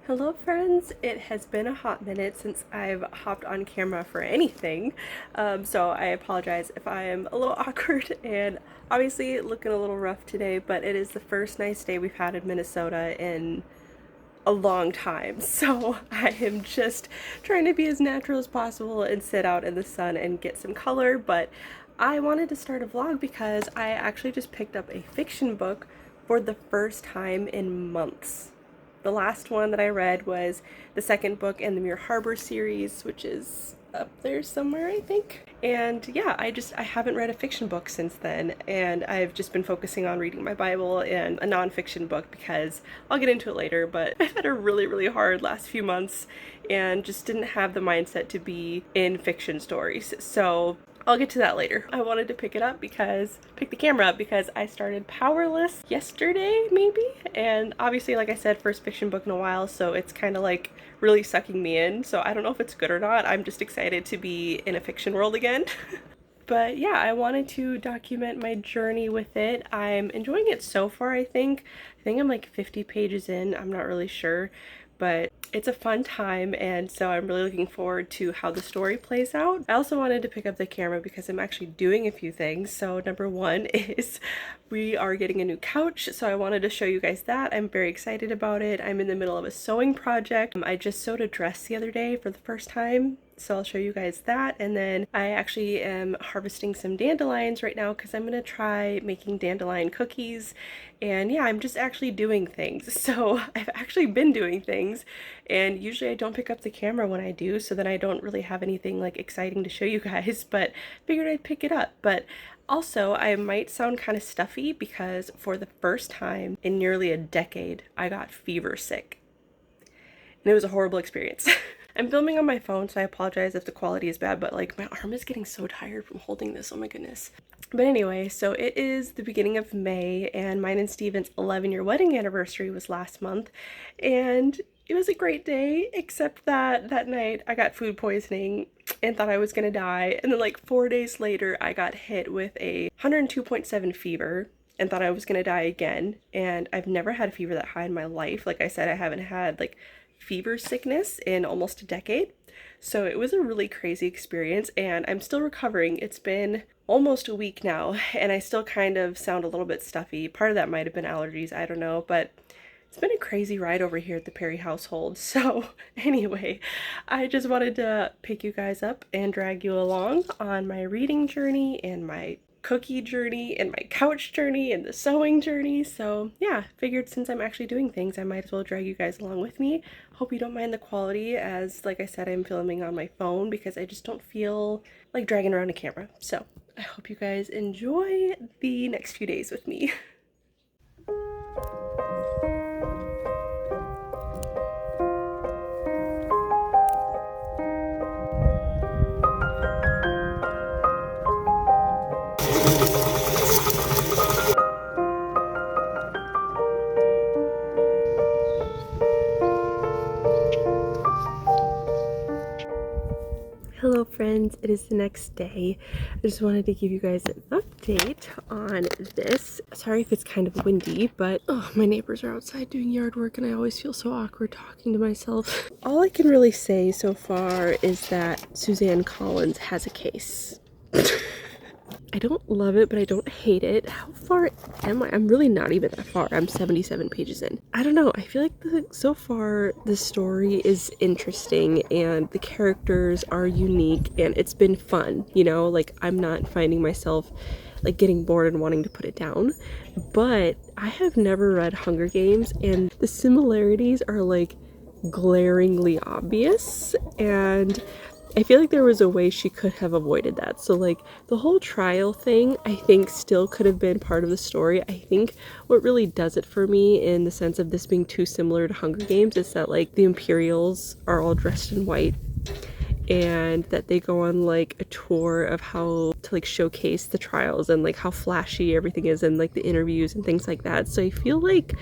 Hello friends! It has been a hot minute since I've hopped on camera for anything, so I apologize if I am a little awkward and obviously looking a little rough today, but it is the first nice day we've had in Minnesota in a long time, so I am just trying to be as natural as possible and sit out in the sun and get some color. But I wanted to start a vlog because I actually just picked up a fiction book for the first time in months. The last one that I read was the second book in the Muir Harbor series, which is up there somewhere, I think. And yeah, I haven't read a fiction book since then, and I've just been focusing on reading my Bible and a nonfiction book because I'll get into it later, but I've had a really hard last few months and just didn't have the mindset to be in fiction stories. So I'll get to that later. I wanted to pick the camera up because I started Powerless yesterday, maybe? And obviously, like I said, first fiction book in a while, so it's kind of like really sucking me in. So I don't know if it's good or not. I'm just excited to be in a fiction world again. But yeah, I wanted to document my journey with it. I'm enjoying it so far, I think. I'm like 50 pages in, I'm not really sure, but it's a fun time, and so I'm really looking forward to how the story plays out. I also wanted to pick up the camera because I'm actually doing a few things. So number one is we are getting a new couch, so I wanted to show you guys that. I'm very excited about it. I'm in the middle of a sewing project. I just sewed a dress the other day for the first time, so I'll show you guys that. And then I actually am harvesting some dandelions right now because I'm gonna try making dandelion cookies. And yeah, I'm just actually doing things. So I've actually been doing things, and usually I don't pick up the camera when I do, so then I don't really have anything like exciting to show you guys, but figured I'd pick it up. But also, I might sound kind of stuffy because for the first time in nearly a decade, I got fever sick. And it was a horrible experience. I'm filming on my phone, so I apologize if the quality is bad, but like my arm is getting so tired from holding this, oh my goodness. But anyway, so it is the beginning of May, and mine and Steven's 11-year wedding anniversary was last month, and it was a great day, except that that night I got food poisoning and thought I was gonna die, and then like 4 days later I got hit with a 102.7 fever and thought I was gonna die again. And I've never had a fever that high in my life. Like I said, I haven't had like fever sickness in almost a decade. So it was a really crazy experience, and I'm still recovering. It's been almost a week now, and I still kind of sound a little bit stuffy. Part of that might have been allergies, I don't know, but it's been a crazy ride over here at the Perry household. So anyway, I just wanted to pick you guys up and drag you along on my reading journey and my cookie journey and my couch journey and the sewing journey. So yeah, figured since I'm actually doing things, I might as well drag you guys along with me. Hope you don't mind the quality, as like I said, I'm filming on my phone because I just don't feel like dragging around a camera. So I hope you guys enjoy the next few days with me. Hello friends, it is the next day. I just wanted to give you guys an update on this. Sorry if it's kind of windy, but oh, my neighbors are outside doing yard work and I always feel so awkward talking to myself. All I can really say so far is that Suzanne Collins has a case. I don't love it, but I don't hate it. How far am I? I'm really not even that far. I'm 77 pages in. I don't know. I feel like so far the story is interesting and the characters are unique and it's been fun, you know? Like, I'm not finding myself like getting bored and wanting to put it down. But I have never read Hunger Games, and the similarities are like glaringly obvious, and I feel like there was a way she could have avoided that. So like the whole trial thing, I think still could have been part of the story. I think what really does it for me in the sense of this being too similar to Hunger Games is that like the Imperials are all dressed in white, and that they go on like a tour of how to like showcase the trials and like how flashy everything is and like the interviews and things like that. So I feel like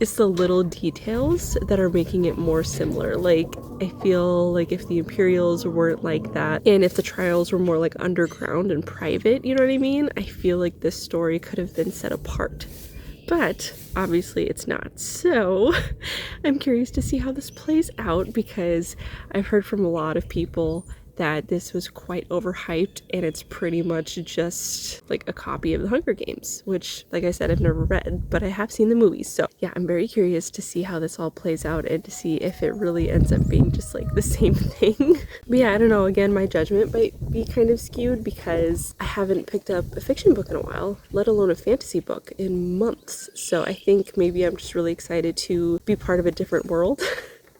it's the little details that are making it more similar. Like, I feel like if the Imperials weren't like that, and if the trials were more like underground and private, you know what I mean? I feel like this story could have been set apart. but obviously it's not. So I'm curious to see how this plays out, because I've heard from a lot of people that this was quite overhyped and it's pretty much just like a copy of the Hunger Games, which, like I said, I've never read, but I have seen the movies. So yeah, I'm very curious to see how this all plays out and to see if it really ends up being just like the same thing. But yeah, I don't know, again, my judgment might be kind of skewed because I haven't picked up a fiction book in a while, let alone a fantasy book, in months. So I think maybe I'm just really excited to be part of a different world.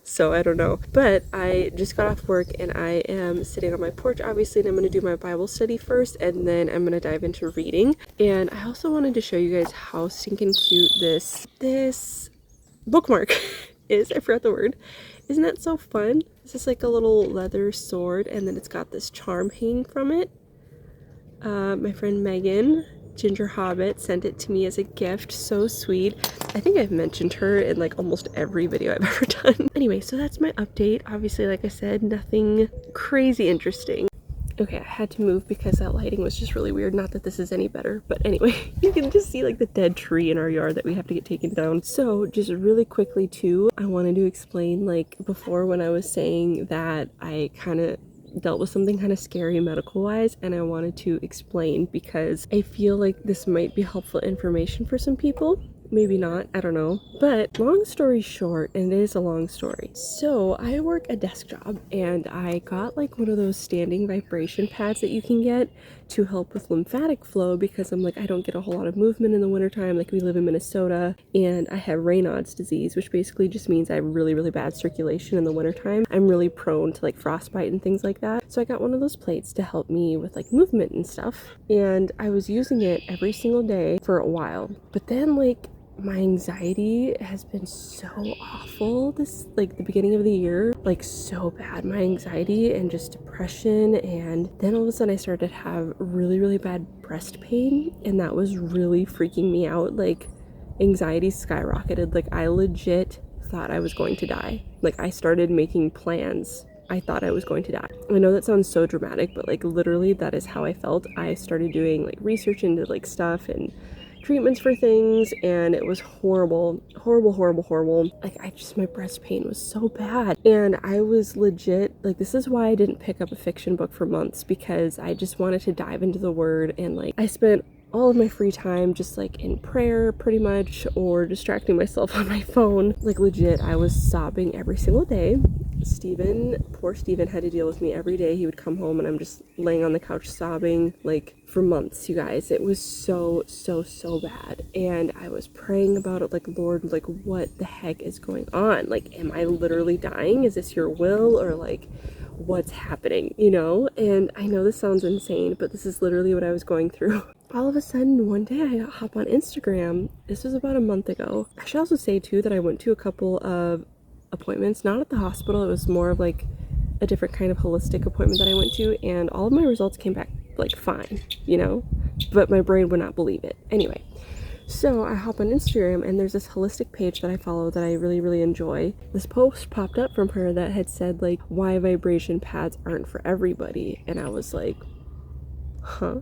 So I don't know. But I just got off work and I am sitting on my porch, obviously, and I'm going to do my Bible study first, and then I'm going to dive into reading. And I also wanted to show you guys how stinking cute this bookmark is. I forgot the word. Isn't that so fun? This is like a little leather sword, and then it's got this charm hanging from it. My friend Megan, Ginger Hobbit, sent it to me as a gift. So sweet. I think I've mentioned her in like almost every video I've ever done. Anyway, so that's my update. Obviously, like I said, nothing crazy interesting. Okay, I had to move because that lighting was just really weird. Not that this is any better, but anyway, you can just see like the dead tree in our yard that we have to get taken down. So just really quickly too, I wanted to explain, like before when I was saying that I kind of dealt with something kind of scary medical wise, and I wanted to explain because I feel like this might be helpful information for some people. Maybe not, I don't know. But long story short, and it is a long story. So I work a desk job and I got like one of those standing vibration pads that you can get to help with lymphatic flow, because I'm like, I don't get a whole lot of movement in the wintertime. Like, we live in Minnesota and I have Raynaud's disease, which basically just means I have really, really bad circulation in the wintertime. I'm really prone to like frostbite and things like that. So I got one of those plates to help me with like movement and stuff. And I was using it every single day for a while. But then like my anxiety has been so awful this, like the beginning of the year, like so bad, my anxiety and just depression. And then all of a sudden I started to have really, really bad breast pain, and that was really freaking me out. Like, anxiety skyrocketed. Like, I legit thought I was going to die. Like, I started making plans. I thought I was going to die. I know that sounds so dramatic, but like literally that is how I felt. I started doing like research into like stuff and treatments for things, and it was horrible. Like, my breast pain was so bad, and I was legit like, this is why I didn't pick up a fiction book for months, because I just wanted to dive into the word. And like, I spent all of my free time just like in prayer pretty much, or distracting myself on my phone. Like, legit, I was sobbing every single day. Poor Steven had to deal with me every day. He would come home and I'm just laying on the couch sobbing, like, for months, you guys. It was so bad. And I was praying about it, like, Lord, like, what the heck is going on? Like, am I literally dying? Is this your will? Or like, what's happening, you know? And I know this sounds insane, but this is literally what I was going through. All of a sudden, one day I hop on Instagram. This was about a month ago. I should also say too that I went to a couple of appointments, not at the hospital. It was more of like a different kind of holistic appointment that I went to, and all of my results came back like fine, you know, but my brain would not believe it. Anyway, so I hop on Instagram and there's this holistic page that I follow that I really enjoy. This post popped up from her that had said like, why vibration pads aren't for everybody, and I was like, huh?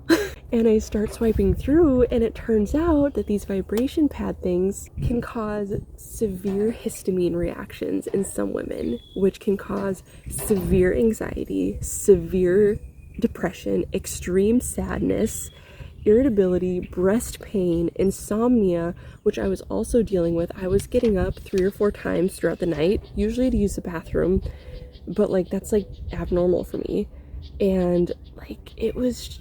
And I start swiping through, and it turns out that these vibration pad things can cause severe histamine reactions in some women, which can cause severe anxiety, severe depression, extreme sadness, irritability, breast pain, insomnia, which I was also dealing with. I was getting up 3 or 4 times throughout the night, usually to use the bathroom, but like, that's like abnormal for me. And like, it was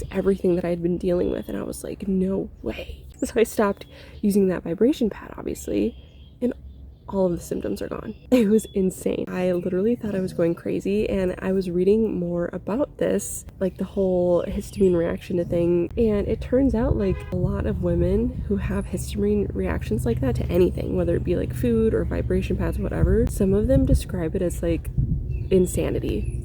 everything that I'd been dealing with, and I was like, no way. So I stopped using that vibration pad, obviously, and all of the symptoms are gone. It was insane. I literally thought I was going crazy, and I was reading more about this, like the whole histamine reaction to thing, and it turns out like a lot of women who have histamine reactions like that to anything, whether it be like food or vibration pads, whatever, some of them describe it as like insanity.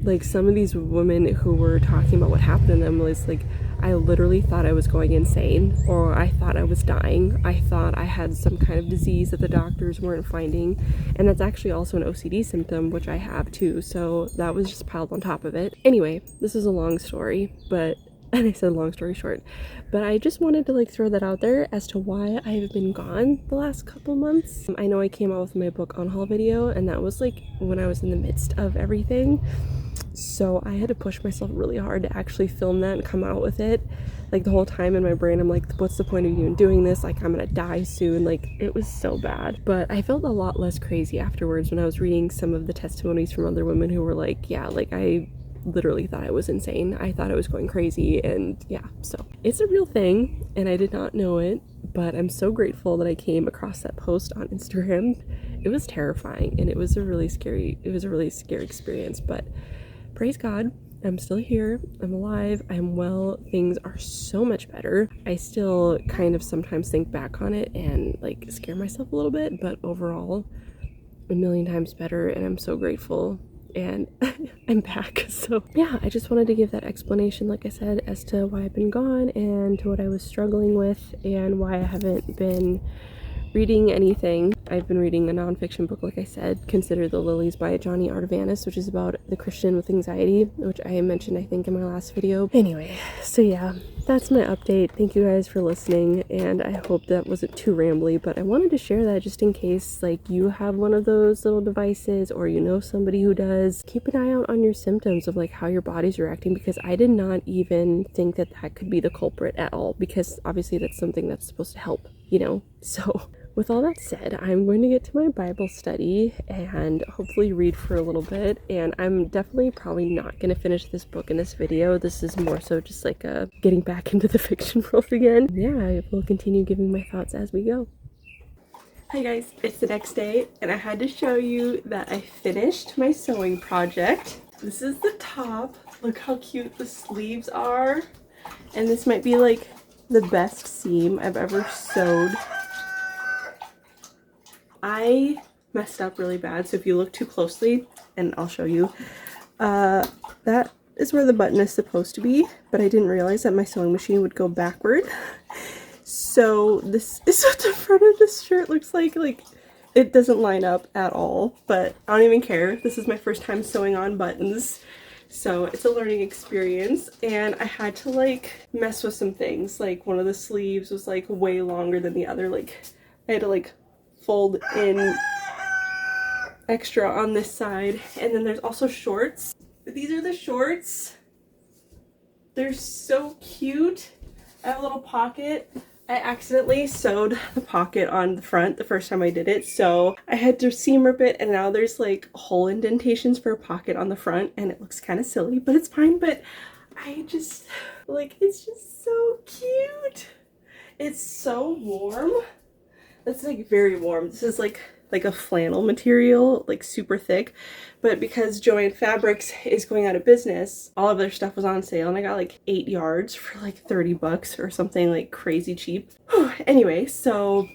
Like, some of these women who were talking about what happened to them was like, I literally thought I was going insane, or I thought I was dying. I thought I had some kind of disease that the doctors weren't finding. And that's actually also an OCD symptom, which I have too. So that was just piled on top of it. Anyway, this is a long story, but And I said long story short. But I just wanted to like throw that out there as to why I've been gone the last couple months. I know I came out with my book on haul video, and that was like when I was in the midst of everything. So I had to push myself really hard to actually film that and come out with it. Like the whole time in my brain, I'm like, what's the point of even doing this? Like, I'm gonna die soon. Like, it was so bad. But I felt a lot less crazy afterwards when I was reading some of the testimonies from other women who were like, yeah, like I literally thought I was insane. I thought I was going crazy. And yeah, so it's a real thing and I did not know it, but I'm so grateful that I came across that post on Instagram. It was terrifying and it was a really scary experience, but praise God, I'm still here, I'm alive, I'm well, things are so much better. I still kind of sometimes think back on it and like scare myself a little bit, but overall, a million times better, and I'm so grateful, and I'm back. So yeah, I just wanted to give that explanation, like I said, as to why I've been gone and to what I was struggling with and why I haven't been reading anything. I've been reading a nonfiction book, like I said, Consider the Lilies by Johnny Artavanus, which is about the Christian with anxiety, which I mentioned, I think, in my last video. Anyway, so yeah, that's my update. Thank you guys for listening, and I hope that wasn't too rambly, but I wanted to share that just in case, like, you have one of those little devices or you know somebody who does. Keep an eye out on your symptoms of, like, how your body's reacting, because I did not even think that that could be the culprit at all, because obviously that's something that's supposed to help, you know? So with all that said, I'm going to get to my Bible study and hopefully read for a little bit, and I'm definitely probably not going to finish this book in this video. This is more so just like a getting back into the fiction world again. Yeah, I will continue giving my thoughts as we go. Hi guys, it's the next day and I had to show you that I finished my sewing project. This is the top. Look how cute the sleeves are. And this might be like the best seam I've ever sewed. I messed up really bad, so if you look too closely, and I'll show you, that is where the button is supposed to be, but I didn't realize that my sewing machine would go backward. So this is what the front of this shirt looks like. Like, it doesn't line up at all, but I don't even care. This is my first time sewing on buttons, so it's a learning experience, and I had to like mess with some things. Like one of the sleeves was like way longer than the other. Like I had to like fold in extra on this side, and then there's also shorts. These are the shorts. They're so cute. I have a little pocket. I accidentally sewed the pocket on the front the first time I did it, so I had to seam rip it, and now there's like hole indentations for a pocket on the front, and it looks kind of silly, but it's fine. But I just like, it's just so cute. It's so warm. That's like very warm. This is like a flannel material, like super thick, but because Joann Fabrics is going out of business, all of their stuff was on sale, and I got like 8 yards for like 30 bucks or something, like crazy cheap. Anyway, so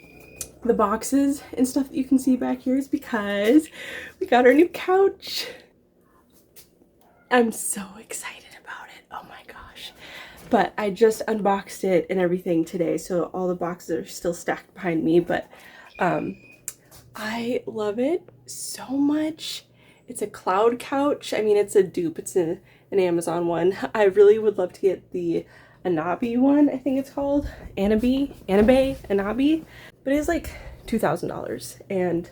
the boxes and stuff that you can see back here is because we got our new couch. I'm so excited about it. Oh my gosh. But I just unboxed it and everything today, so all the boxes are still stacked behind me, but I love it so much. It's a cloud couch. I mean, it's a dupe. It's an Amazon one. I really would love to get the Anabi one, I think it's called. Anabi? But it's like $2,000, and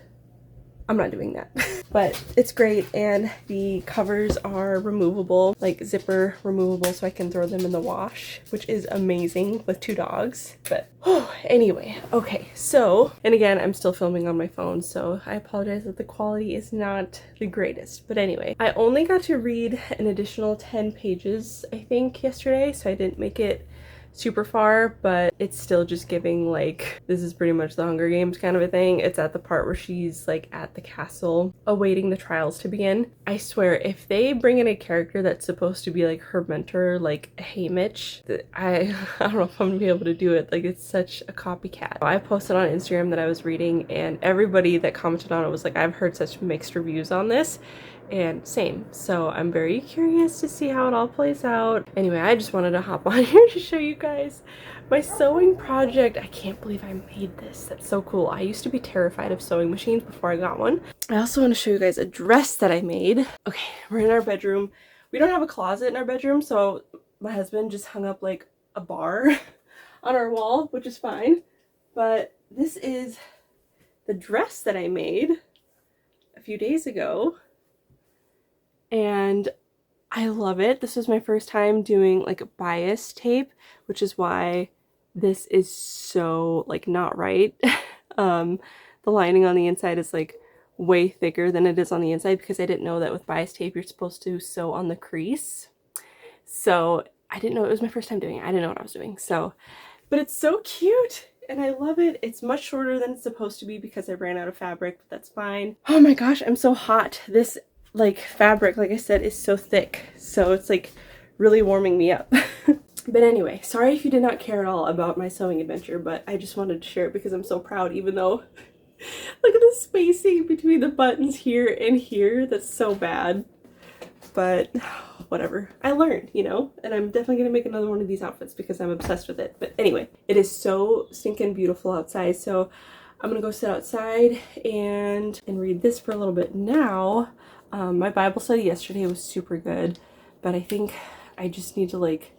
I'm not doing that. But it's great, and the covers are removable, like zipper removable, so I can throw them in the wash, which is amazing with 2 dogs. But anyway, okay, so, and again, I'm still filming on my phone, so I apologize that the quality is not the greatest. But anyway, I only got to read an additional 10 pages, I think, yesterday, so I didn't make it super far, but it's still just giving like, this is pretty much the Hunger Games kind of a thing. It's at the part where she's like at the castle awaiting the trials to begin. I swear, if they bring in a character that's supposed to be like her mentor, like Haymitch, I don't know if I'm gonna be able to do it. Like, it's such a copycat. I posted on Instagram that I was reading, and everybody that commented on it was like, I've heard such mixed reviews on this. And same, so I'm very curious to see how it all plays out. Anyway, I just wanted to hop on here to show you guys my sewing project. I can't believe I made this. That's so cool. I used to be terrified of sewing machines before I got one. I also want to show you guys a dress that I made. Okay, we're in our bedroom. We don't have a closet in our bedroom, so my husband just hung up like a bar on our wall, which is fine. But this is the dress that I made a few days ago, and I love it. This was my first time doing like bias tape, which is why this is so like not right. The lining on the inside is like way thicker than it is on the inside because I didn't know that with bias tape you're supposed to sew on the crease. So I didn't know, it was my first time doing it. I didn't know what I was doing. So, but it's so cute and I love it. It's much shorter than it's supposed to be because I ran out of fabric, but that's fine. Oh my gosh, I'm so hot. This like fabric, like I said, is so thick. So it's like really warming me up. But anyway, sorry if you did not care at all about my sewing adventure, but I just wanted to share it because I'm so proud, even though look at the spacing between the buttons here and here. That's so bad. But whatever. I learned, you know, and I'm definitely going to make another one of these outfits because I'm obsessed with it. But anyway, it is so stinking beautiful outside. So I'm going to go sit outside and read this for a little bit now. My Bible study yesterday was super good, but I think I just need to like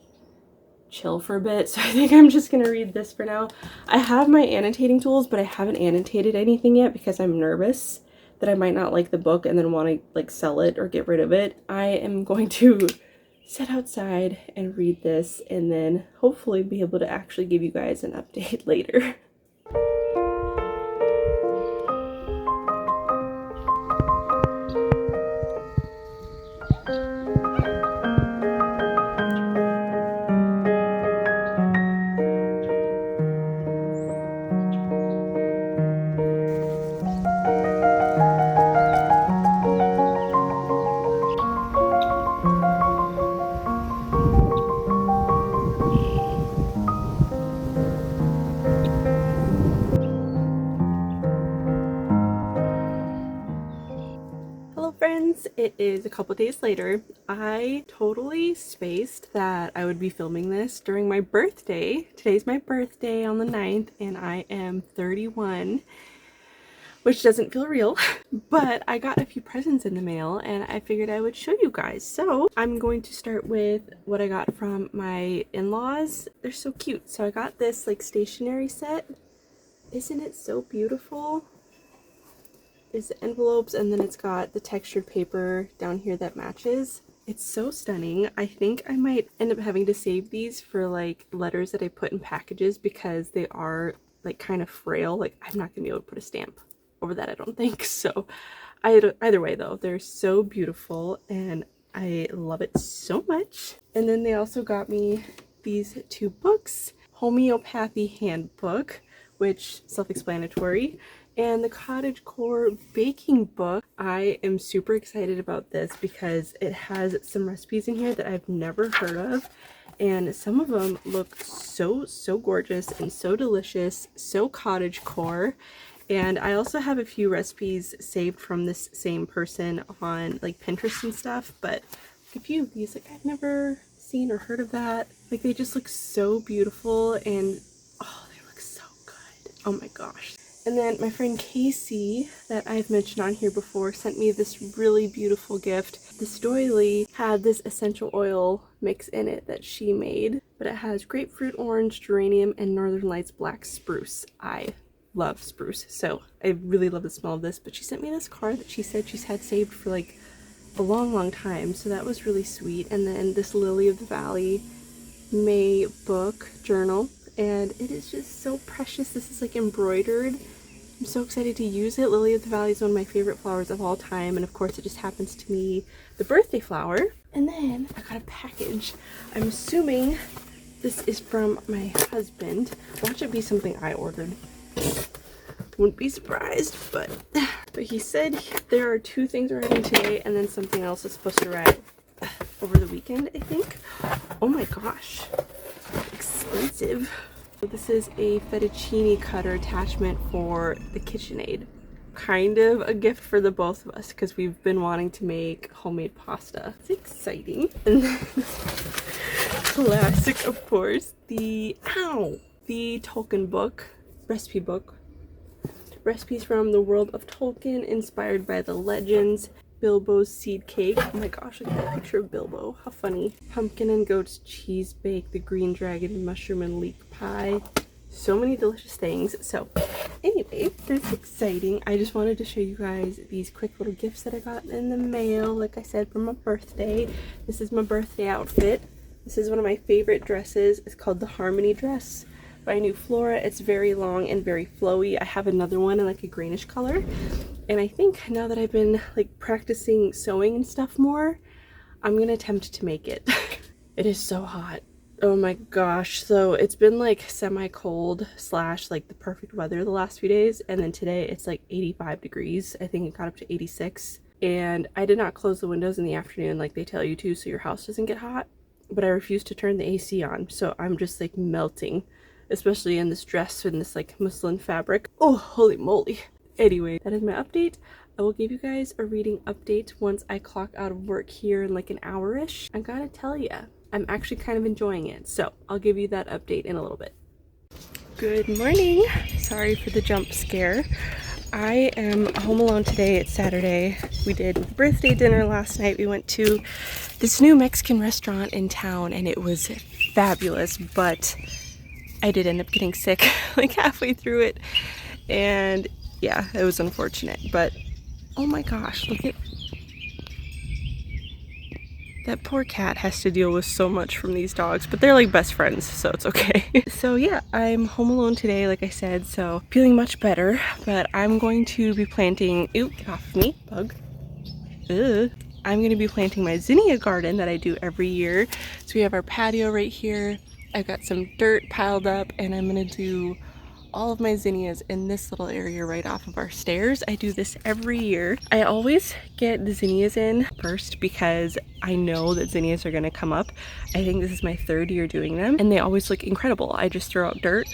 chill for a bit, so I think I'm just gonna read this for now. I have my annotating tools, but I haven't annotated anything yet because I'm nervous that I might not like the book and then want to like sell it or get rid of it. I am going to sit outside and read this and then hopefully be able to actually give you guys an update later. Hello friends, it is a couple days later. I totally spaced that I would be filming this during my birthday. Today's my birthday on the 9th and I am 31, which doesn't feel real, but I got a few presents in the mail and I figured I would show you guys. So I'm going to start with what I got from my in-laws. They're so cute. So I got this like stationery set. Isn't it so beautiful? Is the envelopes and then it's got the textured paper down here that matches. It's so stunning. I think I might end up having to save these for like letters that I put in packages because they are like kind of frail. Like I'm not gonna be able to put a stamp over that, I don't think. So either way though, they're so beautiful and I love it so much. And then they also got me these two books, Homeopathy Handbook, which self-explanatory, and the Cottagecore Baking Book. I am super excited about this because it has some recipes in here that I've never heard of, and some of them look so gorgeous and so delicious, so cottagecore. And I also have a few recipes saved from this same person on like Pinterest and stuff, but a few of these, like I've never seen or heard of that. Like they just look so beautiful and oh, they look so good. Oh my gosh. And then my friend Casey, that I've mentioned on here before, sent me this really beautiful gift. This doily had this essential oil mix in it that she made, but it has grapefruit orange, geranium, and Northern Lights black spruce. I love spruce, so I really love the smell of this. But she sent me this card that she said she's had saved for like a long time, so that was really sweet. And then this Lily of the Valley May book journal, and it is just so precious. This is like embroidered. I'm so excited to use it. Lily of the Valley is one of my favorite flowers of all time, and of course it just happens to be the birthday flower. And then I got a package. I'm assuming this is from my husband. Watch it be something I ordered. Wouldn't be surprised, but he said there are 2 things arriving today and then something else is supposed to arrive over the weekend, I think. Oh my gosh, expensive. So this is a fettuccine cutter attachment for the KitchenAid. Kind of a gift for the both of us because we've been wanting to make homemade pasta. It's exciting. And then classic, of course, the Tolkien book, recipe book. Recipes from the world of Tolkien inspired by the legends. Bilbo's seed cake. Oh my gosh, look at that picture of Bilbo. How funny. Pumpkin and goat's cheese bake, the green dragon mushroom and leek pie. So many delicious things. So anyway, that's exciting. I just wanted to show you guys these quick little gifts that I got in the mail, like I said, for my birthday. This is my birthday outfit. This is one of my favorite dresses. It's called the Harmony dress by New Flora. It's very long and very flowy. I have another one in like a greenish color. And I think now that I've been like practicing sewing and stuff more, I'm gonna attempt to make it. It is so hot. Oh my gosh. So it's been like semi-cold slash like the perfect weather the last few days. And then today it's like 85 degrees. I think it got up to 86. And I did not close the windows in the afternoon like they tell you to so your house doesn't get hot. But I refuse to turn the AC on. So I'm just like melting, especially in this dress in this like muslin fabric. Oh, holy moly. Anyway, that is my update. I will give you guys a reading update once I clock out of work here in like an hour-ish. I gotta tell ya, I'm actually kind of enjoying it. So I'll give you that update in a little bit. Good morning. Sorry for the jump scare. I am home alone today. It's Saturday. We did birthday dinner last night. We went to this new Mexican restaurant in town and it was fabulous, but I did end up getting sick like halfway through it. And yeah, it was unfortunate, but oh my gosh, look at that. Poor cat has to deal with so much from these dogs, but they're like best friends, so it's okay. So yeah, I'm home alone today, like I said, so feeling much better, but I'm going to be planting, ooh, get off of me, bug. Ugh. I'm going to be planting my zinnia garden that I do every year. So we have our patio right here. I've got some dirt piled up and I'm going to do all of my zinnias in this little area right off of our stairs. I do this every year. I always get the zinnias in first because I know that zinnias are going to come up. I think this is my third year doing them and they always look incredible. I just throw out dirt,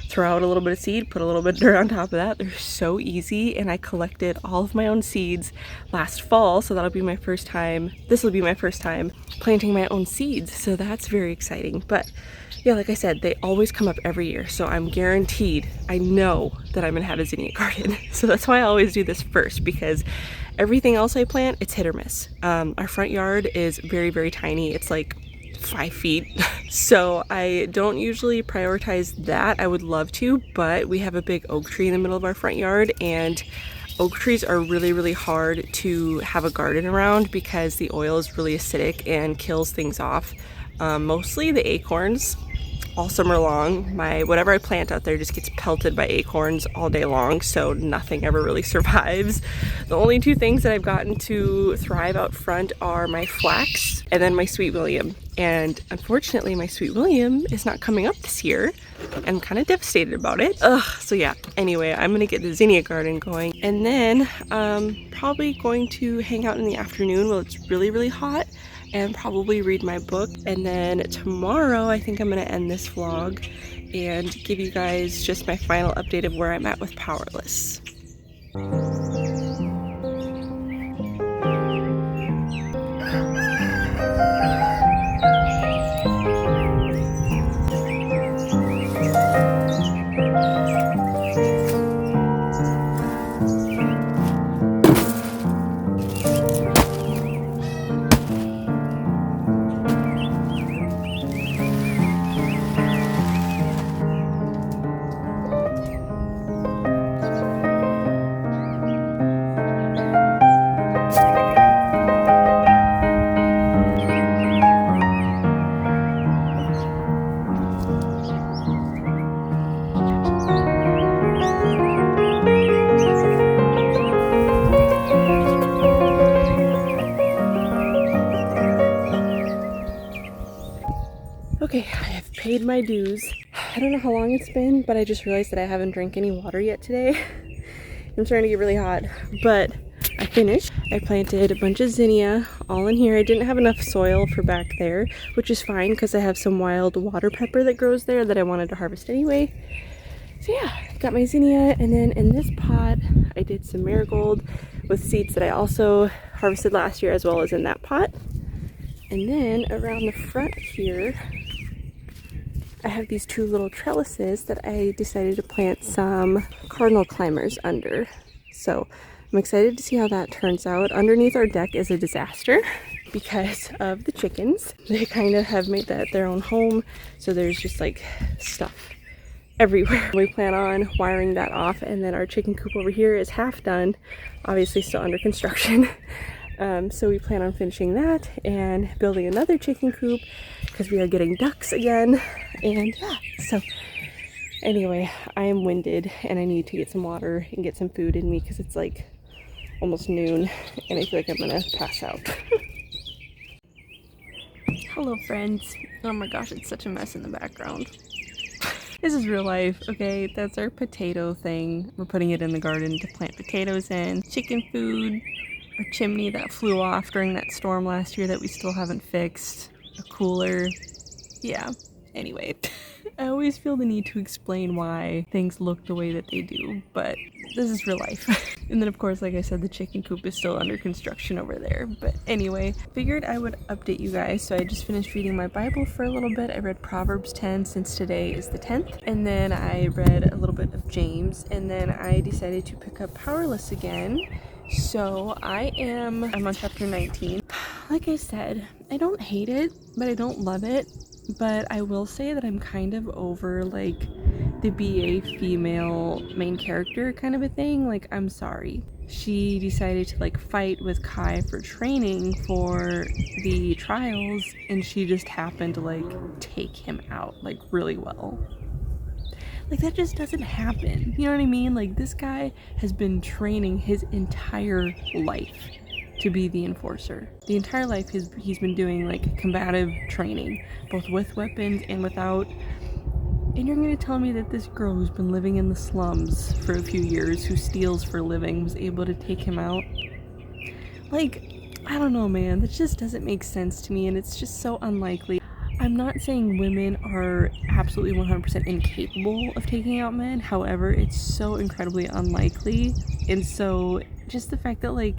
throw out a little bit of seed, put a little bit of dirt on top of that. They're so easy, and I collected all of my own seeds last fall, so that'll be my first time. This will be my first time planting my own seeds, so that's very exciting. But yeah, like I said, they always come up every year, so I'm guaranteed, I know that I'm gonna have a zinnia garden. So that's why I always do this first, because everything else I plant, it's hit or miss. Our front yard is very, very tiny. It's like 5 feet, so I don't usually prioritize that. I would love to, but we have a big oak tree in the middle of our front yard, and oak trees are really, really hard to have a garden around because the oil is really acidic and kills things off. Mostly the acorns. All summer long, whatever I plant out there just gets pelted by acorns all day long, so nothing ever really survives. The only two things that I've gotten to thrive out front are my flax and then my sweet William. And unfortunately, my sweet William is not coming up this year. I'm kind of devastated about it. So yeah, anyway, I'm gonna get the zinnia garden going, and then probably going to hang out in the afternoon while it's really, really hot and probably read my book. And then tomorrow I think I'm gonna end this vlog and give you guys just my final update of where I'm at with Powerless. Okay, I have paid my dues. I don't know how long it's been, but I just realized that I haven't drank any water yet today. I'm starting to get really hot, but I finished. I planted a bunch of zinnia all in here. I didn't have enough soil for back there, which is fine because I have some wild water pepper that grows there that I wanted to harvest anyway. So yeah, I got my zinnia, and then in this pot I did some marigold with seeds that I also harvested last year, as well as in that pot. And then around the front here I have these two little trellises that I decided to plant some cardinal climbers under. So I'm excited to see how that turns out. Underneath our deck is a disaster because of the chickens. They kind of have made that their own home, so there's just like stuff everywhere. We plan on wiring that off, and then our chicken coop over here is half done, obviously still under construction. So we plan on finishing that and building another chicken coop because we are getting ducks again. And yeah, so anyway, I am winded and I need to get some water and get some food in me because it's like almost noon and I feel like I'm gonna pass out. Hello friends. Oh my gosh, it's such a mess in the background. This is real life, okay? That's our potato thing. We're putting it in the garden to plant potatoes in. Chicken food, our chimney that flew off during that storm last year that we still haven't fixed, a cooler. Yeah, anyway. I always feel the need to explain why things look the way that they do, but this is real life. And then of course, like I said, the chicken coop is still under construction over there. But anyway, figured I would update you guys. So I just finished reading my Bible for a little bit. I read Proverbs 10 since today is the 10th. And then I read a little bit of James. And then I decided to pick up Powerless again. So I'm on chapter 19. Like I said, I don't hate it, but I don't love it. But I will say that I'm kind of over like the BA female main character kind of a thing. Like, I'm sorry. She decided to like fight with Kai for training for the trials, and she just happened to like take him out like really well. Like, that just doesn't happen. You know what I mean? Like, this guy has been training his entire life to be the enforcer. The entire life he's been doing like combative training, both with weapons and without. And you're gonna tell me that this girl who's been living in the slums for a few years, who steals for a living, was able to take him out? Like, I don't know, man. That just doesn't make sense to me, and it's just so unlikely. I'm not saying women are absolutely 100% incapable of taking out men. However, it's so incredibly unlikely. And so just the fact that like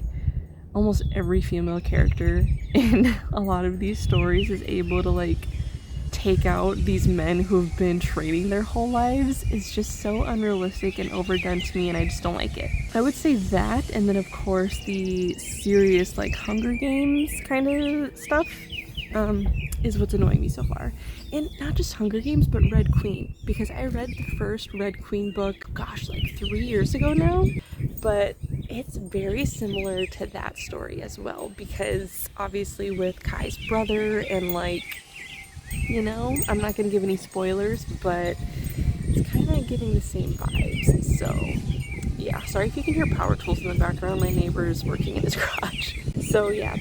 almost every female character in a lot of these stories is able to like take out these men who have been training their whole lives is just so unrealistic and overdone to me, and I just don't like it. I would say that, and then of course the serious like Hunger Games kind of stuff is what's annoying me so far. And not just Hunger Games, but Red Queen, because I read the first Red Queen book, gosh, like 3 years ago now, but it's very similar to that story as well, because obviously with Kai's brother and like, you know, I'm not gonna give any spoilers, but it's kind of giving the same vibes. So yeah, sorry if you can hear power tools in the background. My neighbor is working in his garage. So yeah,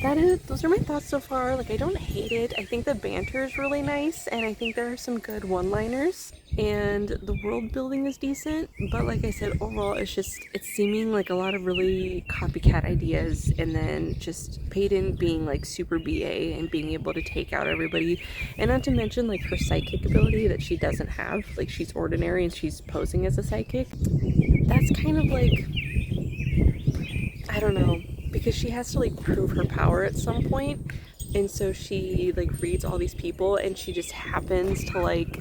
those are my thoughts so far. Like, I don't hate it. I think the banter is really nice, and I think there are some good one-liners, and the world building is decent. But like I said, overall it's seeming like a lot of really copycat ideas, and then just Peyton being like super BA and being able to take out everybody, and not to mention like her psychic ability that she doesn't have. Like, she's ordinary and she's posing as a psychic. That's kind of like, I don't know, because she has to like prove her power at some point, and so she like reads all these people, and she just happens to like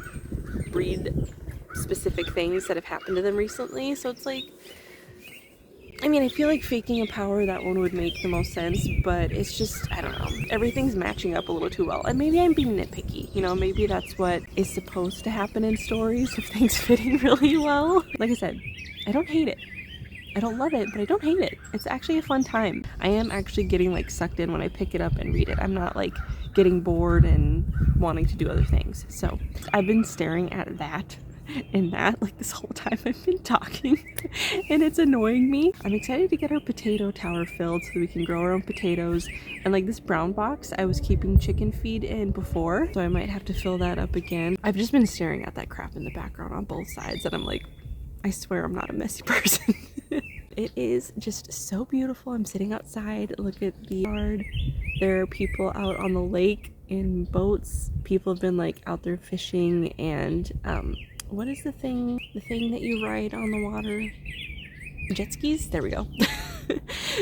read specific things that have happened to them recently. So it's like, I mean, I feel like faking a power, that one would make the most sense, but it's just, I don't know, everything's matching up a little too well. And maybe I'm being nitpicky, you know, maybe that's what is supposed to happen in stories, if things fit in really well. Like I said, I don't hate it. I don't love it, but I don't hate it. It's actually a fun time. I am actually getting like sucked in when I pick it up and read it. I'm not like getting bored and wanting to do other things. So I've been staring at that and that like this whole time I've been talking, and it's annoying me. I'm excited to get our potato tower filled so we can grow our own potatoes. And like this brown box I was keeping chicken feed in before, so I might have to fill that up again. I've just been staring at that crap in the background on both sides, and I'm like, I swear I'm not a messy person. It is just so beautiful. I'm sitting outside, look at the yard. There are people out on the lake in boats. People have been like out there fishing, and what is the thing that you ride on the water? jet skis. There we go.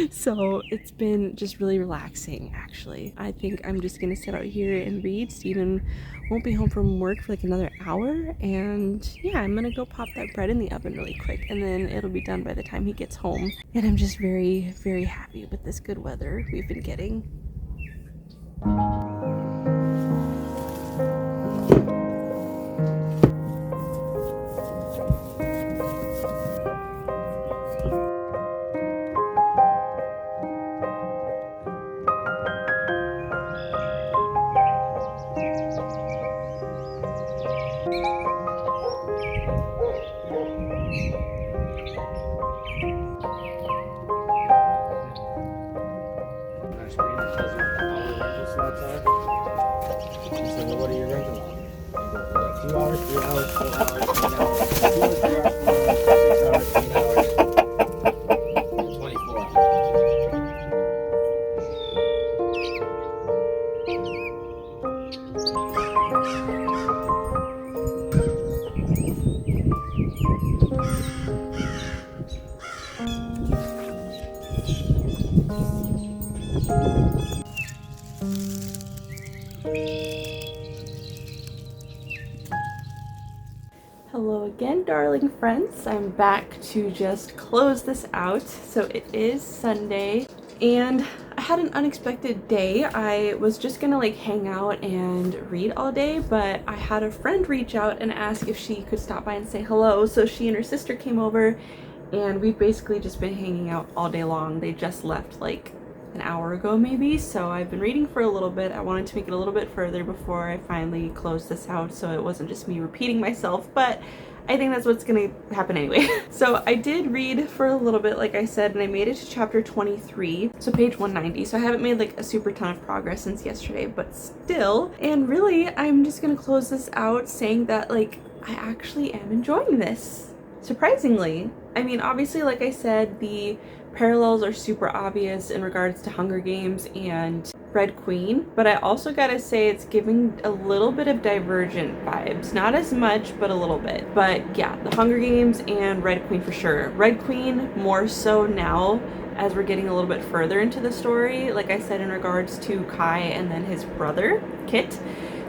So it's been just really relaxing, actually. I think I'm just gonna sit out here and read. Steven won't be home from work for like another hour, and yeah, I'm gonna go pop that bread in the oven really quick, and then it'll be done by the time he gets home. And I'm just very, very happy with this good weather we've been getting. So what are your rental hours? You go 2 hours, 3 hours, 4 hours, 8 hours, 2 hours, 3 hours, 4 hours, 6 hours, 8 hours, 24 hours. Hello again, darling friends. I'm back to just close this out. So it is Sunday, and I had an unexpected day. I was just gonna like hang out and read all day, but I had a friend reach out and ask if she could stop by and say hello. So she and her sister came over, and we've basically just been hanging out all day long. They just left like an hour ago maybe, so I've been reading for a little bit. I wanted to make it a little bit further before I finally closed this out, so it wasn't just me repeating myself, but I think that's what's gonna happen anyway. So I did read for a little bit, like I said, and I made it to chapter 23, so page 190. So I haven't made like a super ton of progress since yesterday, but still. And really, I'm just gonna close this out saying that like I actually am enjoying this, surprisingly. I mean, obviously, like I said, the parallels are super obvious in regards to Hunger Games and Red Queen, but I also gotta say it's giving a little bit of Divergent vibes. Not as much, but a little bit. But yeah, the Hunger Games and Red Queen for sure. Red Queen more so now as we're getting a little bit further into the story, like I said, in regards to Kai and then his brother, Kit.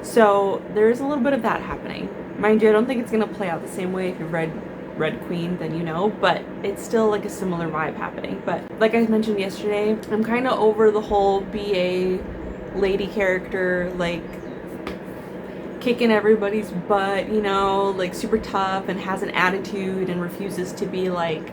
So there's a little bit of that happening. Mind you, I don't think it's gonna play out the same way if you've read Red Queen, then you know, but it's still like a similar vibe happening. But like I mentioned yesterday, I'm kind of over the whole BA lady character, like kicking everybody's butt, you know, like super tough and has an attitude and refuses to be like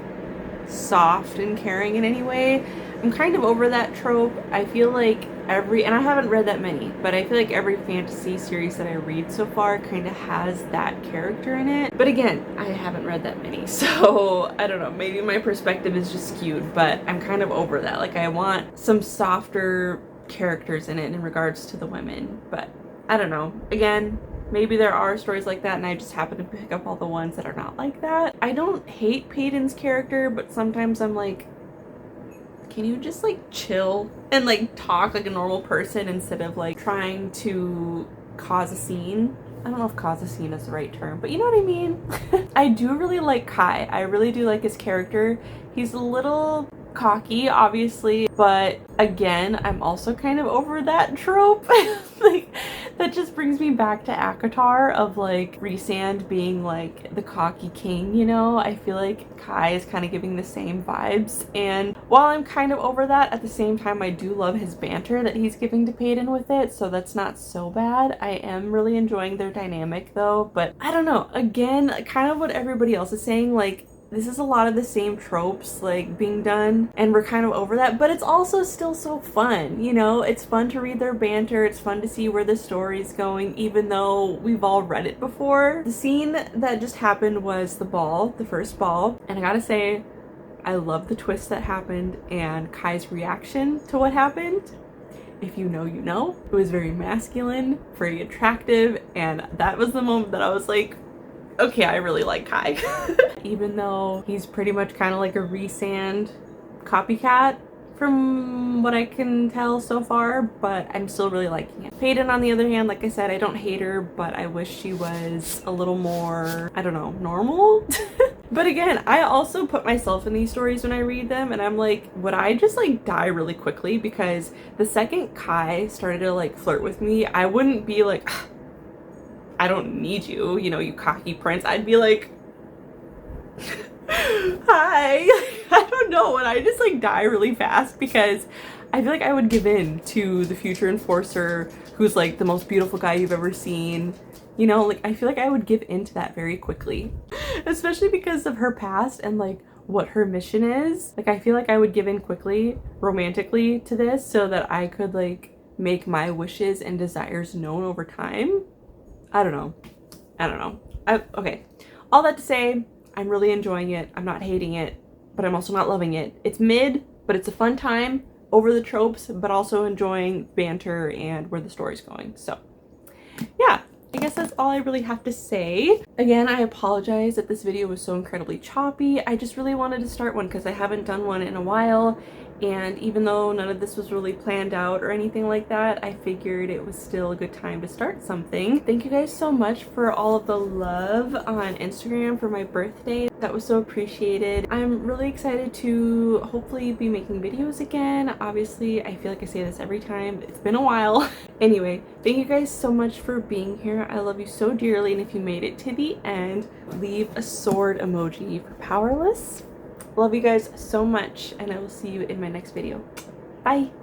soft and caring in any way. I'm kind of over that trope. I feel like and I haven't read that many, but I feel like every fantasy series that I read so far kind of has that character in it. But again, I haven't read that many, so I don't know, maybe my perspective is just skewed, but I'm kind of over that. Like I want some softer characters in it in regards to the women, but I don't know. Again, maybe there are stories like that and I just happen to pick up all the ones that are not like that. I don't hate Peyton's character, but sometimes I'm like, can you just like chill and like talk like a normal person instead of like trying to cause a scene? I don't know if cause a scene is the right term, but you know what I mean? I do really like Kai. I really do like his character. He's a little cocky, obviously, but again, I'm also kind of over that trope. Like, that just brings me back to ACOTAR of like Rhysand being like the cocky king, you know? I feel like Kai is kind of giving the same vibes, and while I'm kind of over that, at the same time I do love his banter that he's giving to Peyton with it, so that's not so bad. I am really enjoying their dynamic though, but I don't know, again, kind of what everybody else is saying, like this is a lot of the same tropes like being done and we're kind of over that, but it's also still so fun, you know? It's fun to read their banter, it's fun to see where the story's going even though we've all read it before. The scene that just happened was the ball, the first ball, and I gotta say I love the twist that happened and Kai's reaction to what happened. If you know, you know. It was very masculine, very attractive, and that was the moment that I was like, okay, I really like Kai. Even though he's pretty much kind of like a Rhysand copycat from what I can tell so far, but I'm still really liking it. Peyton, on the other hand, like I said, I don't hate her, but I wish she was a little more, I don't know, normal? But again, I also put myself in these stories when I read them, and I'm like, would I just like die really quickly? Because the second Kai started to like flirt with me, I wouldn't be like, I don't need you, you know, you cocky prince. I'd be like, hi. I don't know, and I just like die really fast because I feel like I would give in to the future enforcer who's like the most beautiful guy you've ever seen. You know, like I feel like I would give in to that very quickly, especially because of her past and like what her mission is. Like I feel like I would give in quickly romantically to this so that I could like make my wishes and desires known over time. I don't know. Okay. All that to say, I'm really enjoying it. I'm not hating it, but I'm also not loving it. It's mid, but it's a fun time over the tropes, but also enjoying banter and where the story's going. So yeah, I guess that's all I really have to say. Again, I apologize that this video was so incredibly choppy. I just really wanted to start one because I haven't done one in a while, and even though none of this was really planned out or anything like that, I figured it was still a good time to start something. Thank you guys so much for all of the love on Instagram for my birthday. That was so appreciated. I'm really excited to hopefully be making videos again. Obviously, I feel like I say this every time. It's been a while. Anyway, thank you guys so much for being here. I love you so dearly, and if you made it to the end, leave a sword emoji for powerless. Love you guys so much, and I will see you in my next video. Bye!